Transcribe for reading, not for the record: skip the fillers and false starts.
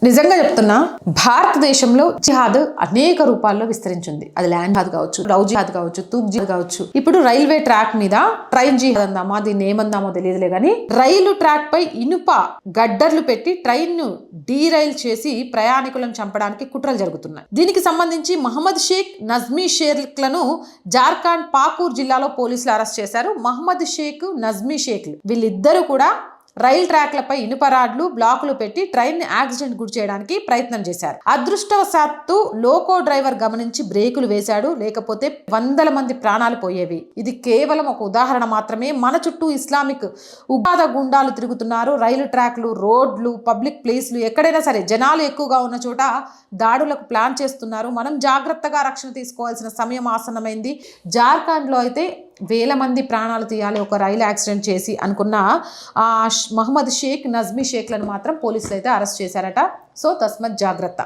నిజంగా చెప్తున్నా, భారతదేశంలో జిహాద్ అనేక రూపాల్లో విస్తరించింది. అది ల్యాండ్ జిహాద్ కావచ్చు, లవ్ జిహాద్ కావచ్చు, తూక్ జిహాద్ కావచ్చు. ఇప్పుడు రైల్వే ట్రాక్ మీద ట్రైన్ జిహాద్ అందామా, దీన్ని ఏమందామో తెలియదులే గానీ, రైలు ట్రాక్ పై ఇనుప గడ్డర్లు పెట్టి ట్రైన్ ను డీరైల్ చేసి ప్రయాణికులను చంపడానికి కుట్రలు జరుగుతున్నాయి. దీనికి సంబంధించి మహమ్మద్ షేక్, నజ్మీ షేక్లను జార్ఖండ్ పాకూర్ జిల్లాలో పోలీసులు అరెస్ట్ చేశారు. మహమ్మద్ షేక్, నజ్మీ షేక్ వీళ్ళిద్దరూ కూడా రైల్ ట్రాక్లపై ఇనుప రాడ్లు, బ్లాకులు పెట్టి ట్రైన్ యాక్సిడెంట్ గురి చేయడానికి ప్రయత్నం చేశారు. అదృష్టవశాత్తు లోకో డ్రైవర్ గమనించి బ్రేకులు వేశాడు, లేకపోతే వందల మంది ప్రాణాలు పోయేవి. ఇది కేవలం ఒక ఉదాహరణ మాత్రమే. మన చుట్టూ ఇస్లామిక్ ఉగ్రవాద గుండాలు తిరుగుతున్నారు. రైలు ట్రాక్లు, రోడ్లు, పబ్లిక్ ప్లేస్లు ఎక్కడైనా సరే జనాలు ఎక్కువగా ఉన్న చోట దాడులకు ప్లాన్ చేస్తున్నారు. మనం జాగ్రత్తగా రక్షణ తీసుకోవాల్సిన సమయం ఆసన్నమైంది. జార్ఖండ్లో అయితే వేల మంది ప్రాణాలు తీయాలి ఒక రైలు యాక్సిడెంట్ చేసి అనుకున్న మహమ్మద్ షేక్, నజ్మీ షేక్లను మాత్రం పోలీసులు అయితే అరెస్ట్ చేశారట. సో తస్మత్ జాగ్రత్త.